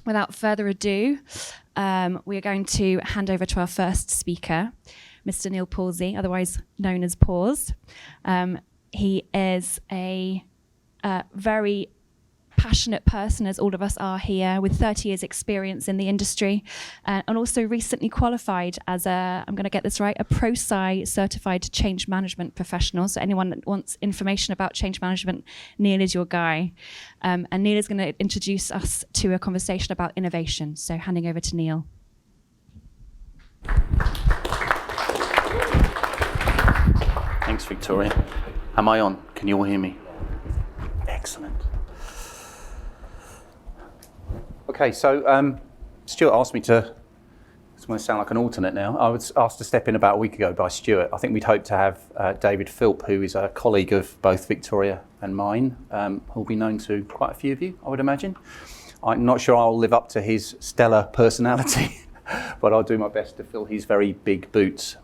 without further ado, we are going to hand over to our first speaker, Mr. Neill Pawsey, otherwise known as Paws. He is a very passionate person, as all of us are here, with 30 years experience in the industry, and also recently qualified as I'm going to get this right, a ProSci certified change management professional. So anyone that wants information about change management, Neill is your guy. And Neill is going to introduce us to a conversation about innovation. So handing over to Neill. Thanks, Victoria. Am I on? Can you all hear me? Excellent. Okay, so Stuart asked me to, it's going to sound like an alternate now, I was asked to step in about a week ago by Stuart. I think we'd hoped to have David Philp, who is a colleague of both Victoria and mine, who'll be known to quite a few of you, I would imagine. I'm not sure I'll live up to his stellar personality, but I'll do my best to fill his very big boots.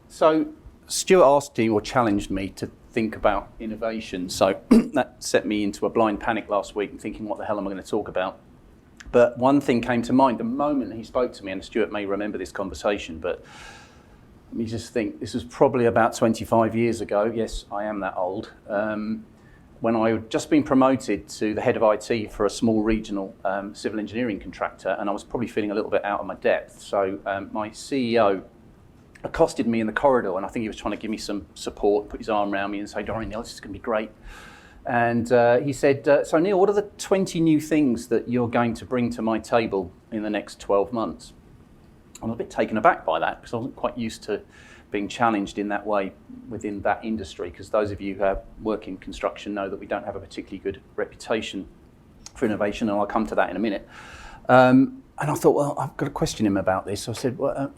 So Stuart asked me or challenged me to think about innovation. So that set me into a blind panic last week and thinking, what the hell am I going to talk about? But one thing came to mind the moment he spoke to me, and Stuart may remember this conversation, but let me just think, this was probably about 25 years ago. Yes, I am that old. When I had just been promoted to the head of IT for a small regional civil engineering contractor, and I was probably feeling a little bit out of my depth. So my CEO accosted me in the corridor, and I think he was trying to give me some support, put his arm around me and say, "All right, Neill, this is going to be great." And he said, "So Neill, what are the 20 new things that you're going to bring to my table in the next 12 months? I was a bit taken aback by that because I wasn't quite used to being challenged in that way within that industry, because those of you who work in construction know that we don't have a particularly good reputation for innovation, and I'll come to that in a minute. And I thought, well, I've got to question him about this. So I said, well,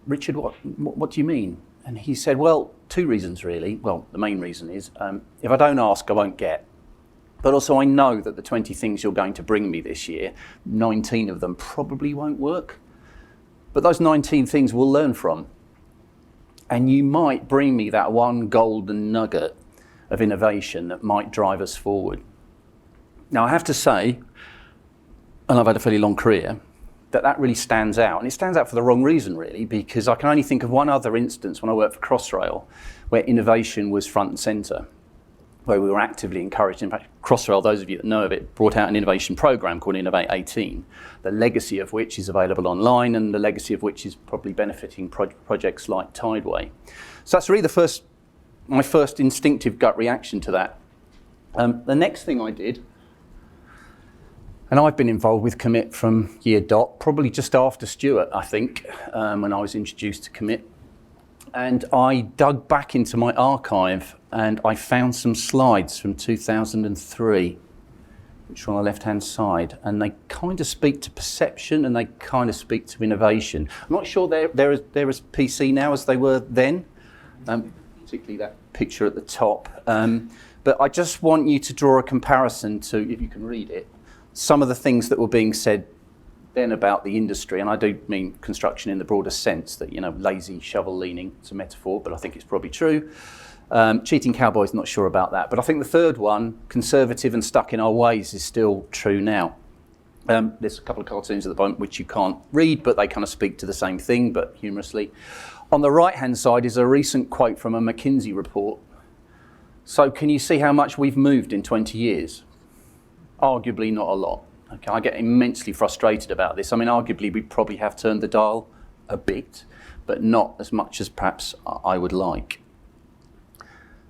Richard, what do you mean? And he said, well, two reasons really. Well, the main reason is if I don't ask, I won't get. But also I know that the 20 things you're going to bring me this year, 19 of them probably won't work. But those 19 things we'll learn from. And you might bring me that one golden nugget of innovation that might drive us forward. Now I have to say, and I've had a fairly long career, that really stands out. And it stands out for the wrong reason, really, because I can only think of one other instance when I worked for Crossrail where innovation was front and centre, where we were actively encouraged. In fact, Crossrail, those of you that know of it, brought out an innovation programme called Innovate 18, the legacy of which is available online and the legacy of which is probably benefiting projects like Tideway. So that's really my first instinctive gut reaction to that. The next thing I did, and I've been involved with COMIT from year dot, probably just after Stuart, I think, when I was introduced to COMIT. And I dug back into my archive and I found some slides from 2003, which are on the left-hand side. And they kind of speak to perception and they kind of speak to innovation. I'm not sure they're as PC now as they were then, particularly that picture at the top. But I just want you to draw a comparison to, if you can read it, some of the things that were being said then about the industry, and I do mean construction in the broader sense that, lazy, shovel leaning, it's a metaphor, but I think it's probably true. Cheating cowboys, not sure about that. But I think the third one, conservative and stuck in our ways, is still true now. There's a couple of cartoons at the moment which you can't read, but they kind of speak to the same thing, but humorously. On the right-hand side is a recent quote from a McKinsey report. So can you see how much we've moved in 20 years? Arguably not a lot. Okay, I get immensely frustrated about this. I mean, arguably we probably have turned the dial a bit, but not as much as perhaps I would like.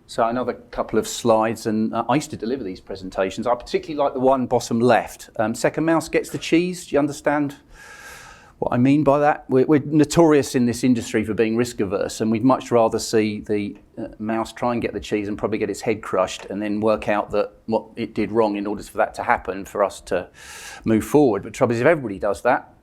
So another couple of slides, and I used to deliver these presentations. I particularly like the one bottom left. Second mouse gets the cheese. Do you understand what I mean by that? We're notorious in this industry for being risk averse, and we'd much rather see the mouse try and get the cheese and probably get its head crushed and then work out that what it did wrong in order for that to happen for us to move forward. But the trouble is, if everybody does that,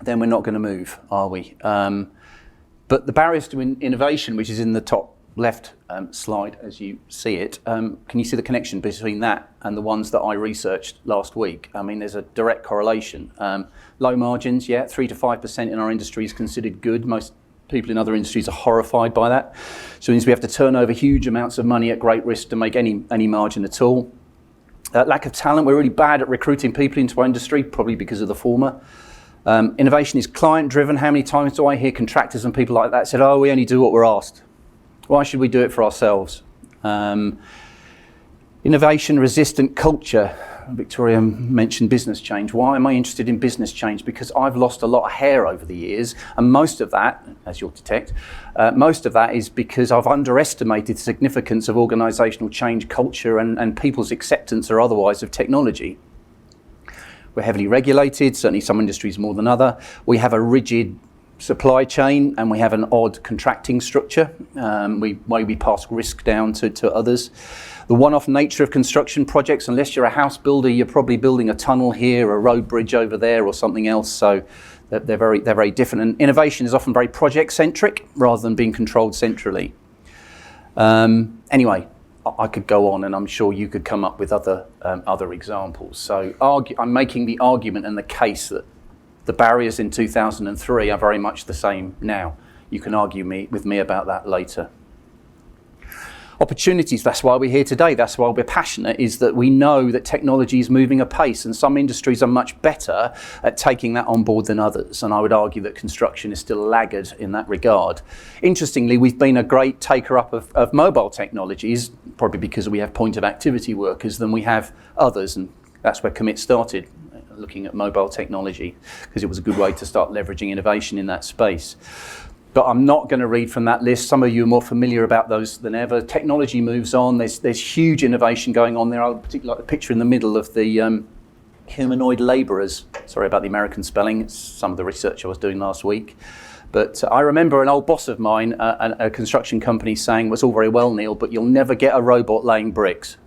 then we're not going to move, are we? But the barriers to innovation, which is in the top left slide as you see it, can you see the connection between that and the ones that I researched last week? I mean, there's a direct correlation. Low margins, 3 to 5% in our industry is considered good. Most people in other industries are horrified by that. So it means we have to turn over huge amounts of money at great risk to make any margin at all. Lack of talent. We're really bad at recruiting people into our industry, probably because of the former. Innovation is client-driven. How many times do I hear contractors and people like that said, oh, we only do what we're asked. Why should we do it for ourselves? Innovation-resistant culture. Victoria mentioned business change. Why am I interested in business change? Because I've lost a lot of hair over the years, and most of that, as you'll detect, most of that is because I've underestimated the significance of organisational change, culture, and people's acceptance or otherwise of technology. We're heavily regulated, certainly some industries more than other. We have a rigid supply chain, and we have an odd contracting structure. We pass risk down to others. The one-off nature of construction projects, unless you're a house builder, you're probably building a tunnel here, a road bridge over there, or something else. So they're very different. And innovation is often very project-centric rather than being controlled centrally. Anyway, I could go on, and I'm sure you could come up with other examples. So I'm making the argument and the case that the barriers in 2003 are very much the same now. You can argue with me about that later. Opportunities, that's why we're here today, that's why we're passionate, is that we know that technology is moving apace, and some industries are much better at taking that on board than others, and I would argue that construction is still a laggard in that regard. Interestingly, we've been a great taker up of mobile technologies, probably because we have point of activity workers than we have others, and that's where COMIT started, looking at mobile technology, because it was a good way to start leveraging innovation in that space. But I'm not going to read from that list. Some of you are more familiar about those than ever. Technology moves on. There's huge innovation going on there. I particularly like the picture in the middle of the humanoid labourers. Sorry about the American spelling. It's some of the research I was doing last week. But I remember an old boss of mine, a construction company, saying, well, it's all very well, Neil, but you'll never get a robot laying bricks.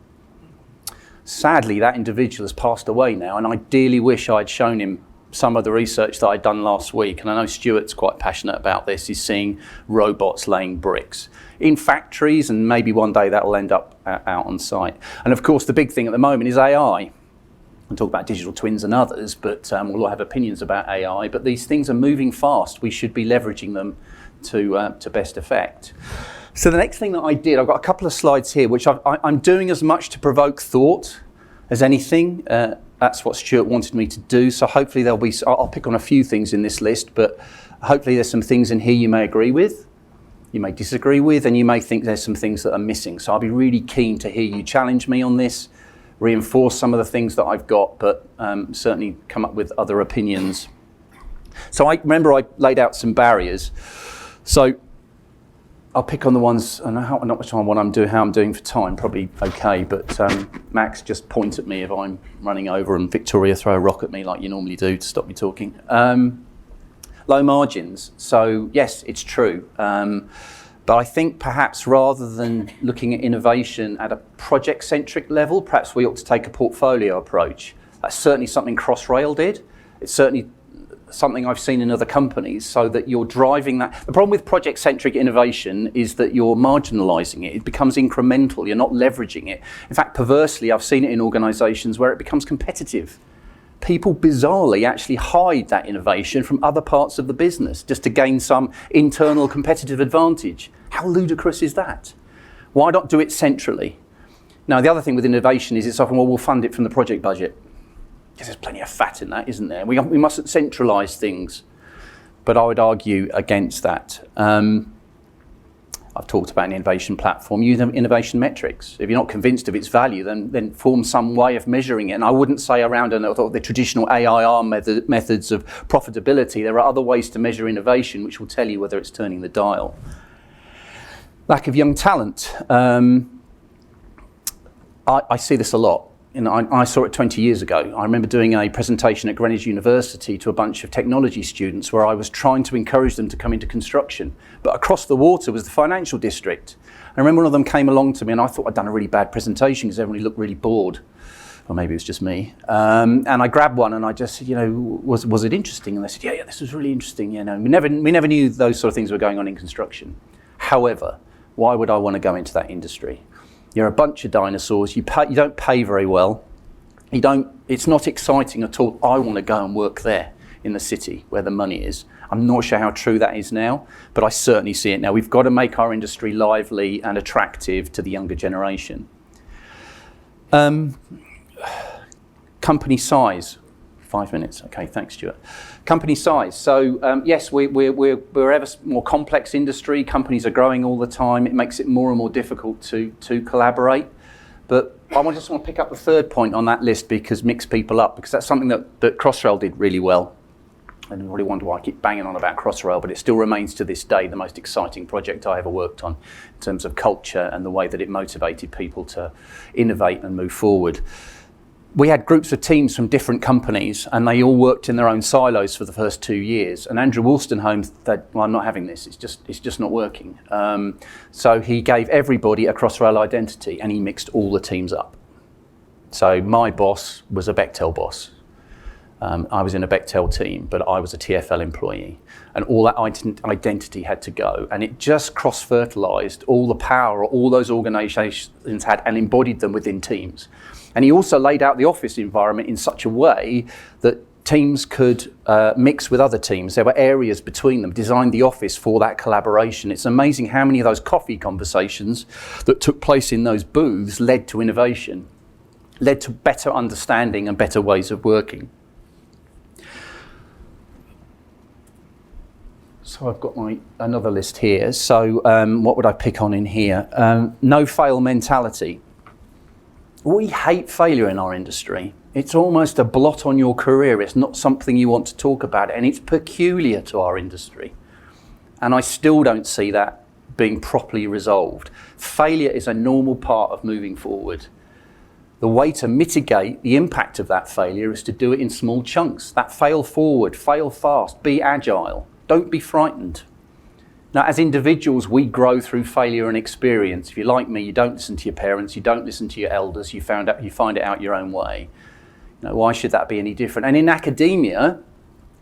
Sadly, that individual has passed away now, and I dearly wish I'd shown him some of the research that I'd done last week, and I know Stuart's quite passionate about this, is seeing robots laying bricks in factories, and maybe one day that will end up out on site. And of course, the big thing at the moment is AI. We'll talk about digital twins and others, but we'll all have opinions about AI, but these things are moving fast. We should be leveraging them to best effect. So the next thing that I did, I've got a couple of slides here, which I'm doing as much to provoke thought as anything. That's what Stuart wanted me to do. So hopefully I'll pick on a few things in this list, but hopefully there's some things in here you may agree with, you may disagree with, and you may think there's some things that are missing. So I'll be really keen to hear you challenge me on this, reinforce some of the things that I've got, but certainly come up with other opinions. So I remember I laid out some barriers. So I'll pick on the ones, and not much on what I'm doing, how I'm doing for time, probably okay, but Max, just point at me if I'm running over, and Victoria, throw a rock at me like you normally do to stop me talking. Low margins, so yes, it's true, but I think perhaps rather than looking at innovation at a project-centric level, perhaps we ought to take a portfolio approach. That's certainly something Crossrail did. It's certainly something I've seen in other companies, so that you're driving that. The problem with project-centric innovation is that you're marginalising it. It becomes incremental. You're not leveraging it. In fact, perversely, I've seen it in organisations where it becomes competitive. People bizarrely actually hide that innovation from other parts of the business just to gain some internal competitive advantage. How ludicrous is that? Why not do it centrally? Now, the other thing with innovation is it's often, well, we'll fund it from the project budget. There's plenty of fat in that, isn't there? We mustn't centralise things, but I would argue against that. I've talked about an innovation platform. Use innovation metrics. If you're not convinced of its value, then form some way of measuring it. And I wouldn't say around the traditional AIR methods of profitability. There are other ways to measure innovation which will tell you whether it's turning the dial. Lack of young talent. I see this a lot. I saw it 20 years ago. I remember doing a presentation at Greenwich University to a bunch of technology students where I was trying to encourage them to come into construction. But across the water was the financial district. I remember one of them came along to me, and I thought I'd done a really bad presentation because everybody looked really bored. Or maybe it was just me. And I grabbed one and I just said, was it interesting? And they said, yeah, this was really interesting. We never knew those sort of things were going on in construction. However, why would I want to go into that industry? You're a bunch of dinosaurs. You don't pay very well. It's not exciting at all. I want to go and work there in the city where the money is. I'm not sure how true that is now, but I certainly see it now. We've got to make our industry lively and attractive to the younger generation. company size. 5 minutes. Okay, thanks, Stuart. Company size. So yes, we're ever more complex industry. Companies are growing all the time. It makes it more and more difficult to collaborate. But I just want to pick up the third point on that list because mix people up, because that's something that Crossrail did really well. And you probably wonder why I keep banging on about Crossrail, but it still remains to this day the most exciting project I ever worked on in terms of culture and the way that it motivated people to innovate and move forward. We had groups of teams from different companies and they all worked in their own silos for the first 2 years. And Andrew Wolstenholme said, well, I'm not having this, it's just not working. So he gave everybody a Crossrail identity and he mixed all the teams up. So my boss was a Bechtel boss. I was in a Bechtel team, but I was a TfL employee. And all that identity had to go. And it just cross-fertilised all the power all those organisations had and embodied them within teams. And he also laid out the office environment in such a way that teams could mix with other teams. There were areas between them, designed the office for that collaboration. It's amazing how many of those coffee conversations that took place in those booths led to innovation, led to better understanding and better ways of working. So I've got another list here. So what would I pick on in here? No fail mentality. We hate failure in our industry. It's almost a blot on your career. It's not something you want to talk about, and it's peculiar to our industry. And I still don't see that being properly resolved. Failure is a normal part of moving forward. The way to mitigate the impact of that failure is to do it in small chunks. That fail forward, fail fast, be agile. Don't be frightened. Now, as individuals, we grow through failure and experience. If you're like me, you don't listen to your parents, you don't listen to your elders, you find it out your own way. You know, why should that be any different? And in academia,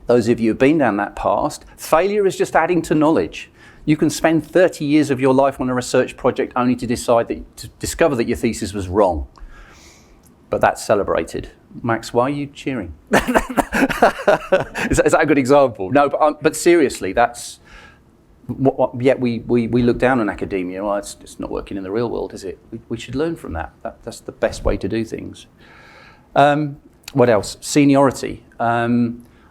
those of you who've been down that path, failure is just adding to knowledge. You can spend 30 years of your life on a research project only to discover that your thesis was wrong. But that's celebrated. Max, why are you cheering? Is that a good example? No, but seriously, that's... Yet we look down on academia. Well, it's not working in the real world, is it? We should learn from that. That's the best way to do things. What else? Seniority.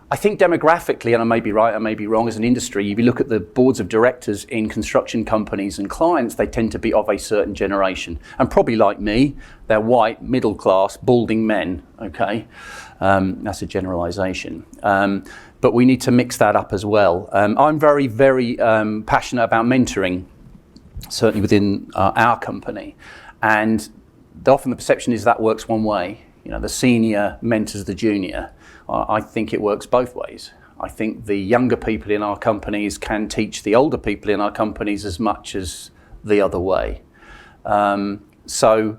I think demographically, and I may be right, I may be wrong, as an industry, if you look at the boards of directors in construction companies and clients, they tend to be of a certain generation. And probably like me, they're white, middle class, balding men, okay? That's a generalisation. But we need to mix that up as well. I'm very, very passionate about mentoring, certainly within our company. And often the perception is that works one way. You know, the senior mentors the junior. I think it works both ways. I think the younger people in our companies can teach the older people in our companies as much as the other way. So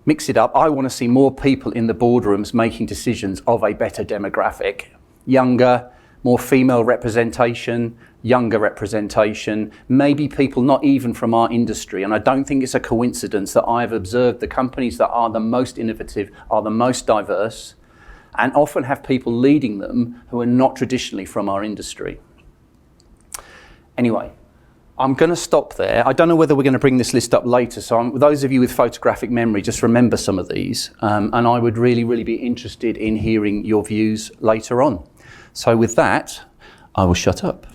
mix it up. I want to see more people in the boardrooms making decisions of a better demographic. Younger, more female representation, younger representation, maybe people not even from our industry. And I don't think it's a coincidence that I've observed the companies that are the most innovative are the most diverse, and often have people leading them who are not traditionally from our industry. Anyway, I'm going to stop there. I don't know whether we're going to bring this list up later, so those of you with photographic memory, just remember some of these, and I would really, really be interested in hearing your views later on. So with that, I will shut up.